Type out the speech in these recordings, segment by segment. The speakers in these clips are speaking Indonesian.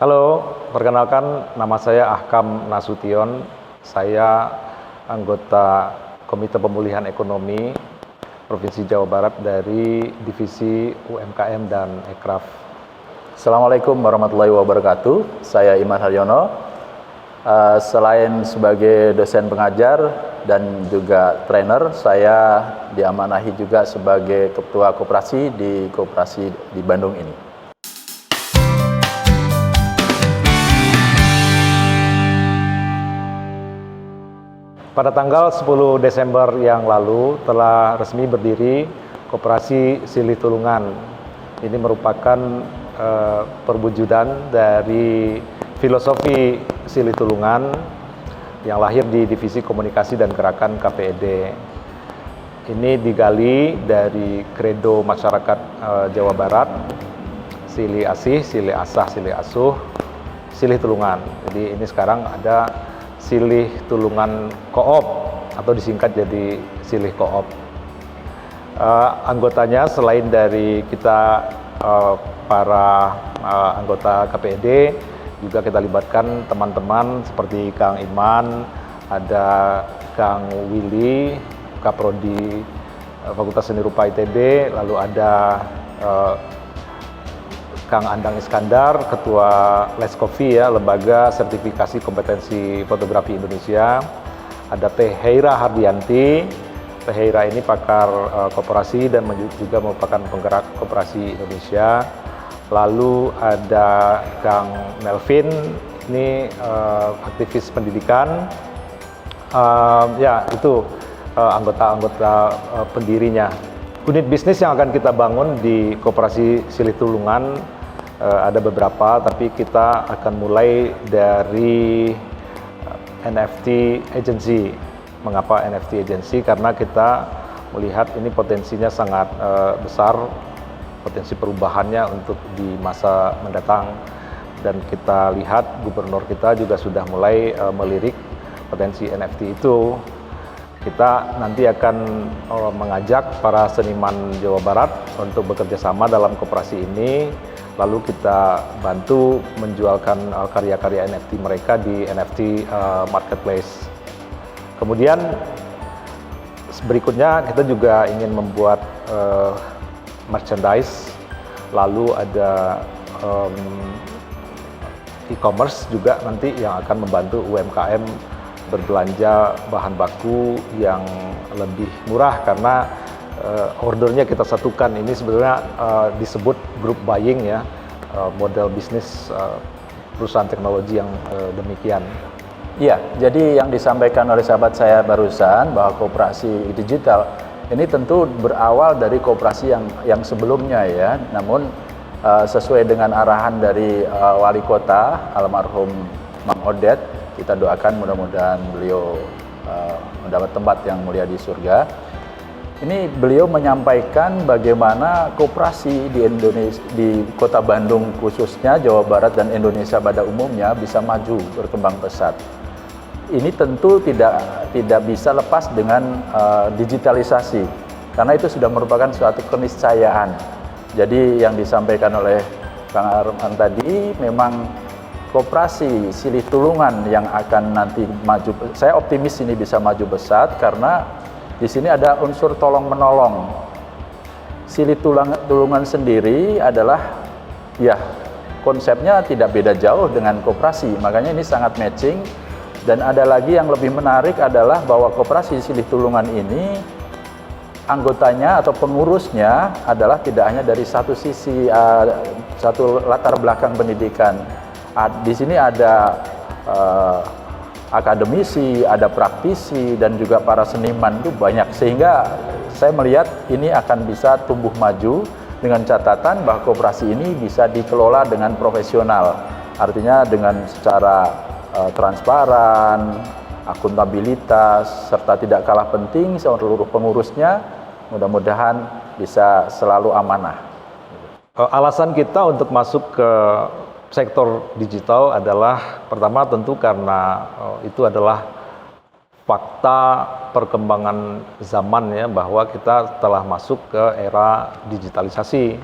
Halo, perkenalkan nama saya Ahkam Nasution. Saya anggota Komite Pemulihan Ekonomi Provinsi Jawa Barat dari Divisi UMKM dan Ekraf. Assalamualaikum warahmatullahi wabarakatuh. Saya Iman Haryono. Selain sebagai dosen pengajar dan juga trainer, saya diamanahi juga sebagai ketua koperasi di Bandung ini. Pada tanggal 10 Desember yang lalu telah resmi berdiri Koperasi Silih Tulungan. Ini merupakan perwujudan dari filosofi Silih Tulungan yang lahir di Divisi Komunikasi dan Gerakan KPED. Ini digali dari kredo masyarakat Jawa Barat, silih asih, silih asah, silih asuh, silih tulungan. Jadi ini sekarang ada Silih Tulungan Koop atau disingkat jadi Silih Koop. Anggotanya selain dari kita para anggota KPED, juga kita libatkan teman-teman seperti Kang Iman, ada Kang Willy, Kaprodi Fakultas Seni Rupa ITB, lalu ada Kang Andang Iskandar, Ketua Leskofi ya, Lembaga Sertifikasi Kompetensi Fotografi Indonesia. Ada Teh Heira Hardianti. Teh Heira ini pakar koperasi dan juga merupakan penggerak koperasi Indonesia. Lalu ada Kang Melvin, ini aktivis pendidikan. Ya, itu anggota-anggota pendirinya. Unit bisnis yang akan kita bangun di Koperasi Silih Tulungan ada beberapa, tapi kita akan mulai dari NFT agency. Mengapa NFT agency? Karena kita melihat ini potensinya sangat besar, potensi perubahannya untuk di masa mendatang. Dan kita lihat gubernur kita juga sudah mulai melirik potensi NFT itu. Kita nanti akan mengajak para seniman Jawa Barat untuk bekerja sama dalam koperasi ini. Lalu kita bantu menjualkan karya-karya NFT mereka di NFT marketplace. Kemudian berikutnya kita juga ingin membuat merchandise. Lalu ada e-commerce juga nanti yang akan membantu UMKM berbelanja bahan baku yang lebih murah karena ordernya kita satukan. Ini sebenarnya disebut group buying ya, model bisnis perusahaan teknologi yang demikian. Iya, jadi yang disampaikan oleh sahabat saya barusan bahwa koperasi digital ini tentu berawal dari koperasi yang sebelumnya ya, namun sesuai dengan arahan dari wali kota almarhum Mang Odet, kita doakan mudah-mudahan beliau mendapat tempat yang mulia di surga. Ini beliau menyampaikan bagaimana koperasi di Indonesia, di Kota Bandung khususnya, Jawa Barat dan Indonesia pada umumnya bisa maju berkembang pesat. Ini tentu tidak bisa lepas dengan digitalisasi, karena itu sudah merupakan suatu keniscayaan. Jadi yang disampaikan oleh Kang Arman tadi memang koperasi Silih Tulungan yang akan nanti maju. Saya optimis ini bisa maju pesat karena di sini ada unsur tolong-menolong. Silih Tulungan sendiri adalah ya konsepnya tidak beda jauh dengan koperasi, makanya ini sangat matching. Dan ada lagi yang lebih menarik adalah bahwa koperasi Silih Tulungan ini anggotanya atau pengurusnya adalah tidak hanya dari satu sisi, satu latar belakang pendidikan. Di sini ada akademisi, ada praktisi, dan juga para seniman itu banyak, sehingga saya melihat ini akan bisa tumbuh maju dengan catatan bahwa koperasi ini bisa dikelola dengan profesional, artinya dengan secara transparan, akuntabilitas, serta tidak kalah penting seluruh pengurusnya mudah-mudahan bisa selalu amanah. Alasan kita untuk masuk ke sektor digital adalah pertama tentu karena itu adalah fakta perkembangan zaman ya, bahwa kita telah masuk ke era digitalisasi.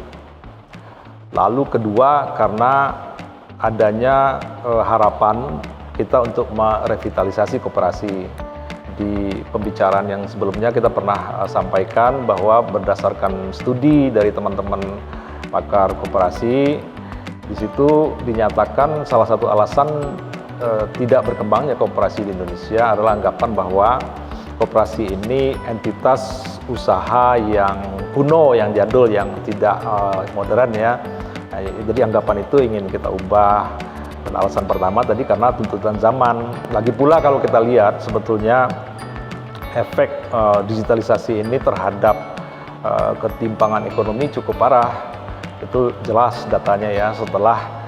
Lalu kedua karena adanya harapan kita untuk merevitalisasi koperasi. Di pembicaraan yang sebelumnya kita pernah sampaikan bahwa berdasarkan studi dari teman-teman pakar koperasi, di situ dinyatakan salah satu alasan tidak berkembangnya koperasi di Indonesia adalah anggapan bahwa koperasi ini entitas usaha yang kuno, yang jadul, yang tidak modern ya. Nah, jadi anggapan itu ingin kita ubah. Dan alasan pertama tadi karena tuntutan zaman. Lagi pula kalau kita lihat sebetulnya efek digitalisasi ini terhadap ketimpangan ekonomi cukup parah. Itu jelas datanya ya, setelah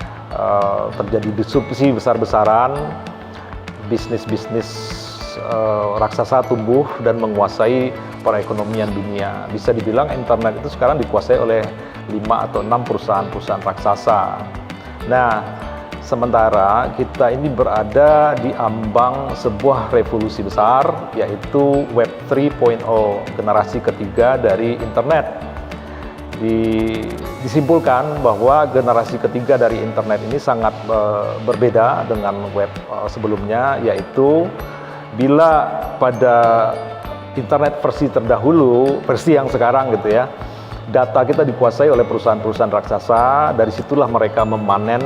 terjadi disrupsi besar-besaran, bisnis-bisnis raksasa tumbuh dan menguasai perekonomian dunia. Bisa dibilang internet itu sekarang dikuasai oleh 5 atau 6 perusahaan-perusahaan raksasa. Nah, sementara kita ini berada di ambang sebuah revolusi besar, yaitu Web 3.0, generasi ketiga dari internet. Disimpulkan bahwa generasi ketiga dari internet ini sangat berbeda dengan web sebelumnya, yaitu bila pada internet versi terdahulu, versi yang sekarang gitu ya, data kita dikuasai oleh perusahaan-perusahaan raksasa. Dari situlah mereka memanen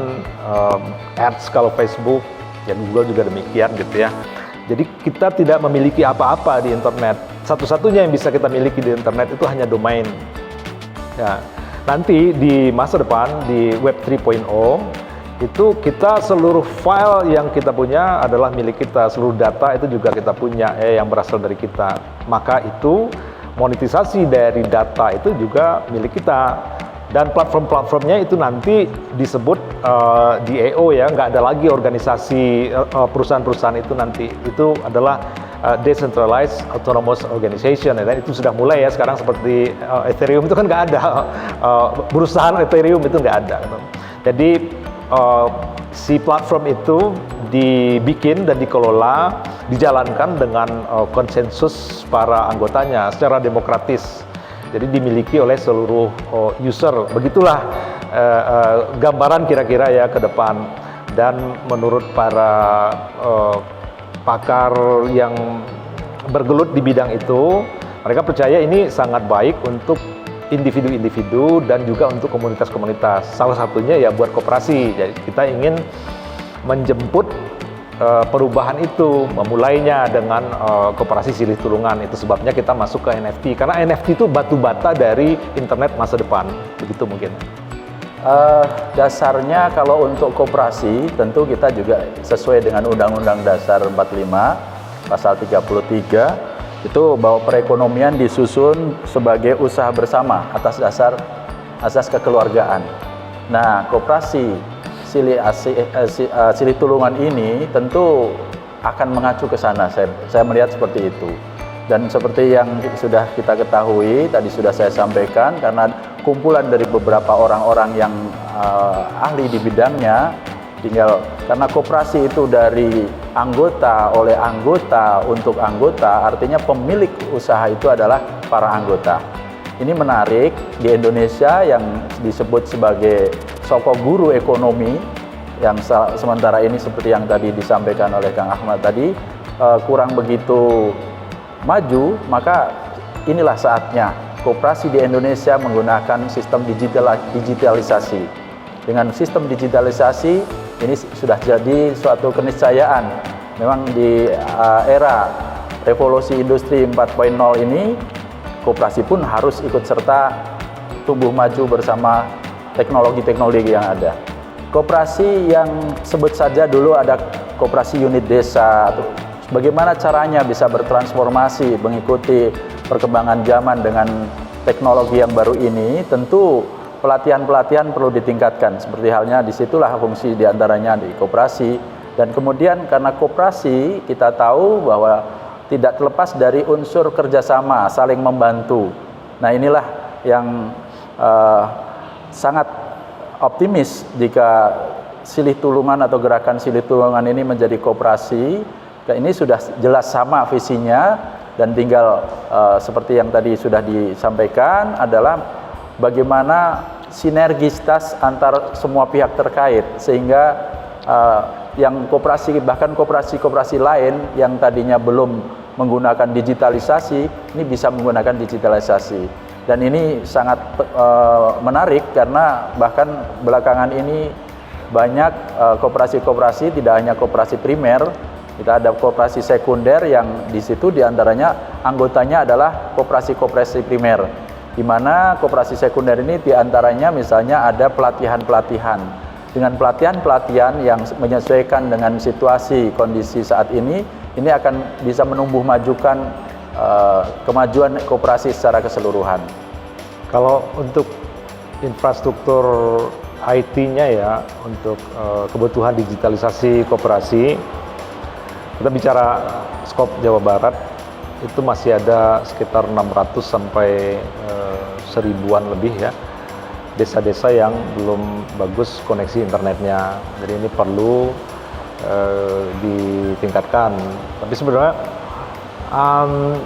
ads kalau Facebook, ya Google juga demikian gitu ya. Jadi kita tidak memiliki apa-apa di internet. Satu-satunya yang bisa kita miliki di internet itu hanya domain. Ya, nanti di masa depan di Web 3.0 itu kita seluruh file yang kita punya adalah milik kita, seluruh data itu juga kita punya yang berasal dari kita. Maka itu monetisasi dari data itu juga milik kita, dan platform-platformnya itu nanti disebut DAO ya, nggak ada lagi organisasi perusahaan-perusahaan itu, nanti itu adalah decentralized autonomous organization ya, dan itu sudah mulai ya sekarang. Seperti Ethereum itu kan nggak ada, perusahaan Ethereum itu nggak ada gitu. Jadi si platform itu dibikin dan dikelola, dijalankan dengan konsensus para anggotanya secara demokratis. Jadi dimiliki oleh seluruh user. Begitulah gambaran kira-kira ya ke depan. Dan menurut para pakar yang bergelut di bidang itu, mereka percaya ini sangat baik untuk individu-individu dan juga untuk komunitas-komunitas. Salah satunya ya buat koperasi. Jadi kita ingin menjemput perubahan itu, memulainya dengan koperasi silih tulungan. Itu sebabnya kita masuk ke NFT, karena NFT itu batu bata dari internet masa depan. Begitu mungkin. Dasarnya kalau untuk koperasi tentu kita juga sesuai dengan Undang-Undang Dasar 45 pasal 33 itu bahwa perekonomian disusun sebagai usaha bersama atas dasar asas kekeluargaan. Nah, koperasi silih tulungan ini tentu akan mengacu ke sana. Saya melihat seperti itu. Dan seperti yang sudah kita ketahui, tadi sudah saya sampaikan, karena kumpulan dari beberapa orang-orang yang ahli di bidangnya, tinggal karena koperasi itu dari anggota, oleh anggota, untuk anggota, artinya pemilik usaha itu adalah para anggota. Ini menarik, di Indonesia yang disebut sebagai sokok guru ekonomi, yang sementara ini seperti yang tadi disampaikan oleh Kang Ahmad tadi, kurang begitu maju, maka inilah saatnya koperasi di Indonesia menggunakan sistem digitalisasi. Dengan sistem digitalisasi ini sudah jadi suatu keniscayaan. Memang di era revolusi industri 4.0 ini, koperasi pun harus ikut serta tumbuh maju bersama teknologi-teknologi yang ada. Koperasi yang sebut saja dulu ada koperasi unit desa, bagaimana caranya bisa bertransformasi mengikuti perkembangan zaman dengan teknologi yang baru ini, tentu pelatihan-pelatihan perlu ditingkatkan. Seperti halnya disitulah fungsi diantaranya di koperasi. Dan kemudian karena koperasi kita tahu bahwa tidak terlepas dari unsur kerjasama, saling membantu. Nah, inilah yang sangat optimis jika silih tulungan atau gerakan silih tulungan ini menjadi koperasi. Ini sudah jelas sama visinya, dan tinggal seperti yang tadi sudah disampaikan adalah bagaimana sinergitas antar semua pihak terkait, sehingga yang koperasi, bahkan koperasi-koperasi lain yang tadinya belum menggunakan digitalisasi, ini bisa menggunakan digitalisasi. Dan ini sangat menarik karena bahkan belakangan ini banyak koperasi-koperasi, tidak hanya koperasi primer, kita ada koperasi sekunder yang di situ diantaranya anggotanya adalah koperasi-koperasi primer, di mana koperasi sekunder ini diantaranya misalnya ada pelatihan-pelatihan. Dengan pelatihan-pelatihan yang menyesuaikan dengan situasi kondisi saat ini akan bisa menumbuh majukan kemajuan koperasi secara keseluruhan. Kalau untuk infrastruktur IT-nya ya, untuk kebutuhan digitalisasi koperasi, kita bicara skop Jawa Barat, itu masih ada sekitar 600 sampai 1000-an lebih ya, desa-desa yang belum bagus koneksi internetnya. Jadi ini perlu ditingkatkan. Tapi sebenarnya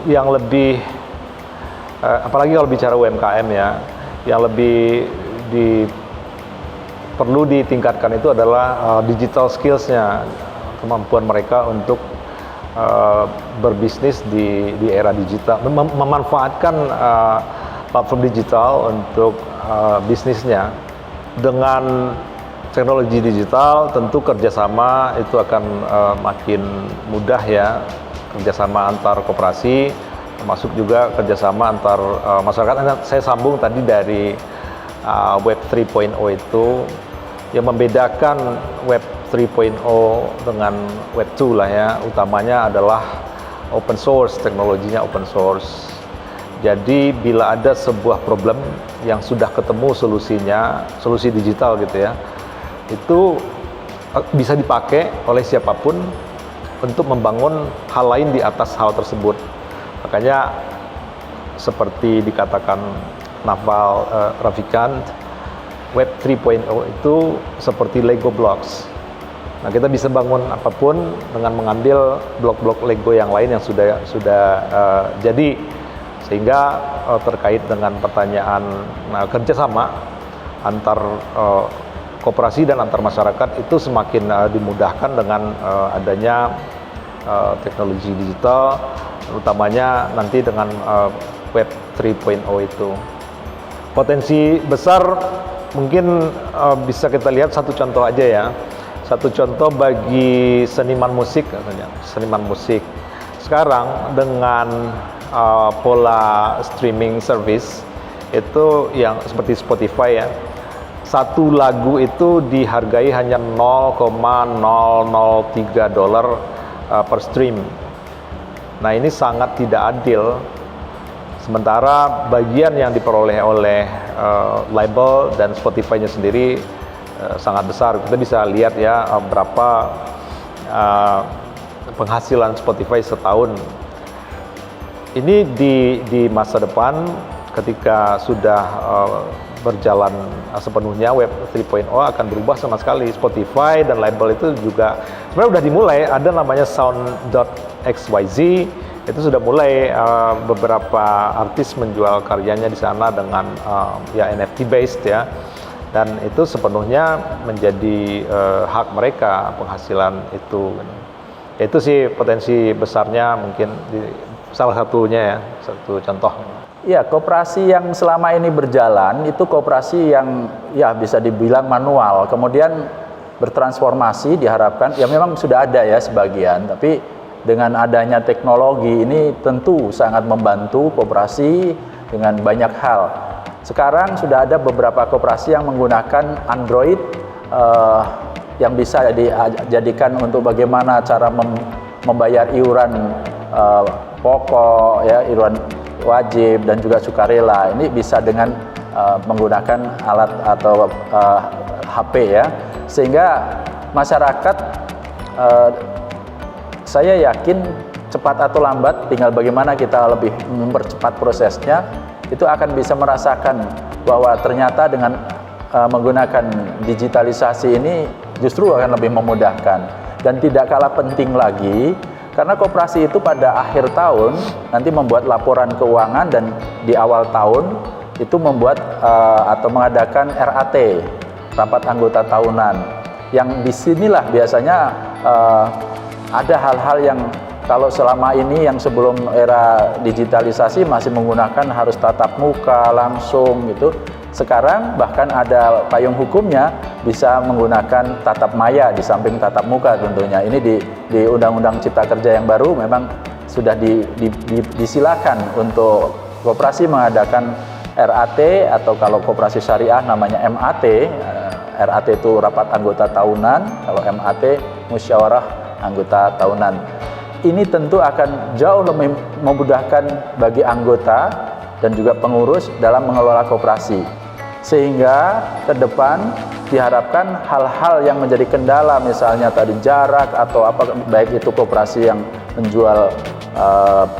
yang lebih, apalagi kalau bicara UMKM ya, yang lebih perlu ditingkatkan itu adalah digital skills-nya, kemampuan mereka untuk berbisnis di era digital, memanfaatkan platform digital untuk bisnisnya. Dengan teknologi digital tentu kerjasama itu akan makin mudah ya, kerjasama antar koperasi, termasuk juga kerjasama antar masyarakat. Saya sambung tadi dari Web 3.0 itu, yang membedakan Web 3.0 dengan Web 2 lah ya, utamanya adalah open source, teknologinya open source. Jadi bila ada sebuah problem yang sudah ketemu solusinya, solusi digital gitu ya, itu bisa dipakai oleh siapapun untuk membangun hal lain di atas hal tersebut. Makanya seperti dikatakan Naval Ravikant, Web 3.0 itu seperti Lego blocks. Nah, kita bisa bangun apapun dengan mengambil blok-blok Lego yang lain yang sudah jadi. Sehingga terkait dengan pertanyaan kerjasama antar koperasi dan antar masyarakat itu semakin dimudahkan dengan adanya teknologi digital, utamanya nanti dengan Web 3.0 itu. Potensi besar mungkin bisa kita lihat satu contoh aja ya. Satu contoh bagi seniman musik, seniman musik. Sekarang dengan pola streaming service itu yang seperti Spotify ya, satu lagu itu dihargai hanya $0.003 per stream. Nah, ini sangat tidak adil. Sementara bagian yang diperoleh oleh label dan Spotify-nya sendiri sangat besar. Kita bisa lihat ya berapa penghasilan Spotify setahun. Ini di masa depan ketika sudah berjalan sepenuhnya Web 3.0 akan berubah sama sekali. Spotify dan label itu juga sebenarnya udah dimulai, ada namanya Sound.xyz, itu sudah mulai beberapa artis menjual karyanya di sana dengan ya NFT based ya, dan itu sepenuhnya menjadi hak mereka penghasilan itu. Itu sih potensi besarnya mungkin salah satunya ya, satu contoh. Ya, koperasi yang selama ini berjalan itu koperasi yang ya bisa dibilang manual, kemudian bertransformasi diharapkan, ya memang sudah ada ya sebagian, tapi dengan adanya teknologi ini tentu sangat membantu koperasi dengan banyak hal. Sekarang sudah ada beberapa koperasi yang menggunakan Android yang bisa dijadikan untuk bagaimana cara membayar iuran pokok ya, iuran wajib dan juga sukarela. Ini bisa dengan menggunakan alat atau HP ya, sehingga masyarakat saya yakin cepat atau lambat, tinggal bagaimana kita lebih mempercepat prosesnya, itu akan bisa merasakan bahwa ternyata dengan menggunakan digitalisasi ini justru akan lebih memudahkan. Dan tidak kalah penting lagi, karena koperasi itu pada akhir tahun nanti membuat laporan keuangan, dan di awal tahun itu membuat atau mengadakan RAT, rapat anggota tahunan, yang disinilah biasanya ada hal-hal yang kalau selama ini yang sebelum era digitalisasi masih menggunakan harus tatap muka langsung gitu. Sekarang bahkan ada payung hukumnya, bisa menggunakan tatap maya di samping tatap muka tentunya. Ini di Undang-Undang Cipta Kerja yang baru memang sudah disilakan untuk koperasi mengadakan RAT, atau kalau koperasi syariah namanya MAT. RAT itu rapat anggota tahunan, kalau MAT musyawarah anggota tahunan. Ini tentu akan jauh lebih memudahkan bagi anggota dan juga pengurus dalam mengelola koperasi. Sehingga ke depan diharapkan hal-hal yang menjadi kendala, misalnya tadi jarak atau apa, baik itu koperasi yang menjual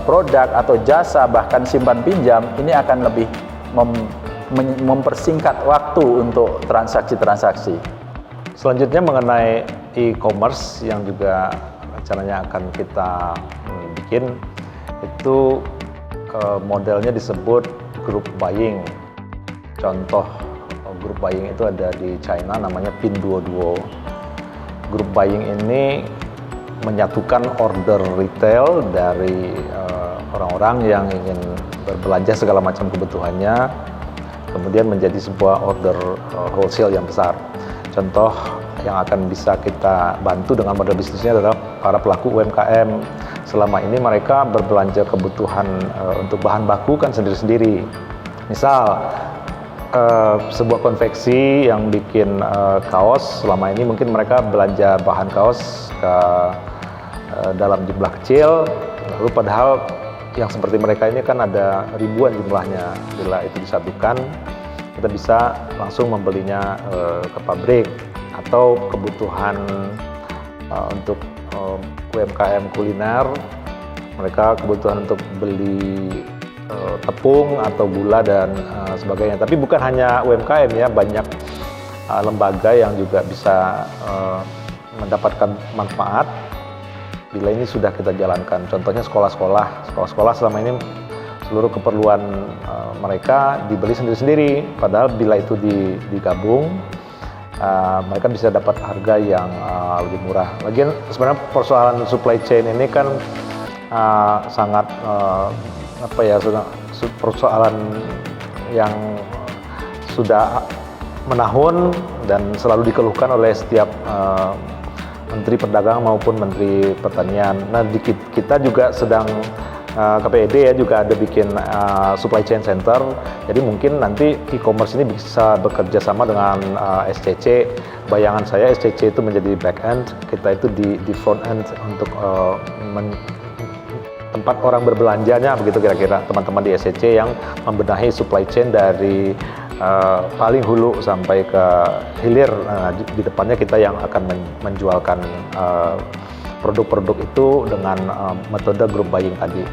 produk atau jasa, bahkan simpan pinjam, ini akan lebih mempersingkat waktu untuk transaksi-transaksi. Selanjutnya mengenai e-commerce yang juga rencananya akan kita bikin, itu modelnya disebut group buying. Contoh group buying itu ada di China, namanya Pinduoduo. Group buying ini menyatukan order retail dari orang-orang yang ingin berbelanja segala macam kebutuhannya, kemudian menjadi sebuah order wholesale yang besar. Contoh yang akan bisa kita bantu dengan model bisnisnya adalah para pelaku UMKM. Selama ini mereka berbelanja kebutuhan untuk bahan baku kan sendiri-sendiri. Misal sebuah konveksi yang bikin kaos, selama ini mungkin mereka belanja bahan kaos dalam jumlah kecil, lalu padahal yang seperti mereka ini kan ada ribuan jumlahnya. Bila itu disatukan, kita bisa langsung membelinya ke pabrik. Atau kebutuhan untuk UMKM kuliner, mereka kebutuhan untuk beli tepung atau gula dan sebagainya. Tapi bukan hanya UMKM ya, banyak lembaga yang juga bisa mendapatkan manfaat bila ini sudah kita jalankan. Contohnya sekolah-sekolah selama ini seluruh keperluan mereka dibeli sendiri-sendiri, padahal bila itu digabung, mereka bisa dapat harga yang lebih murah. Lagian sebenarnya persoalan supply chain ini kan sangat persoalan yang sudah menahun dan selalu dikeluhkan oleh setiap Menteri Perdagangan maupun Menteri Pertanian. Nah, kita juga sedang KPED ya juga ada bikin supply chain center. Jadi mungkin nanti e-commerce ini bisa bekerja sama dengan SCC. Bayangan saya SCC itu menjadi back end, kita itu di front end untuk tempat orang berbelanjanya, begitu kira-kira teman-teman di SCC yang membenahi supply chain dari paling hulu sampai ke hilir. Di depannya kita yang akan menjualkan produk-produk itu dengan metode group buying tadi.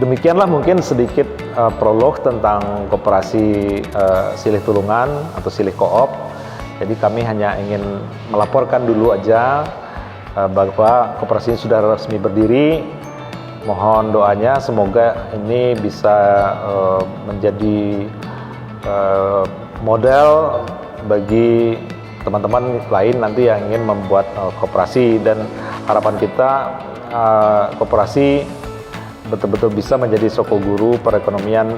Demikianlah mungkin sedikit prolog tentang koperasi silih tulungan atau silih koop. Jadi kami hanya ingin melaporkan dulu aja bahwa koperasi ini sudah resmi berdiri. Mohon doanya semoga ini bisa menjadi model bagi teman-teman lain nanti yang ingin membuat koperasi, dan harapan kita koperasi betul-betul bisa menjadi sokoguru perekonomian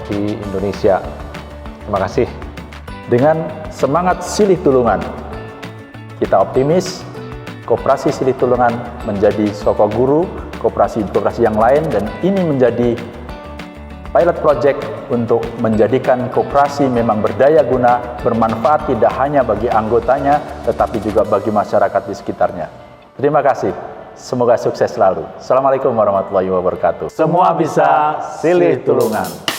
di Indonesia. Terima kasih. Dengan semangat silih tulungan, kita optimis koperasi silih tulungan menjadi sokoguru koperasi-koperasi yang lain, dan ini menjadi pilot project untuk menjadikan koperasi memang berdaya guna, bermanfaat tidak hanya bagi anggotanya, tetapi juga bagi masyarakat di sekitarnya. Terima kasih. Semoga sukses selalu. Assalamualaikum warahmatullahi wabarakatuh. Semua bisa silih tulungan.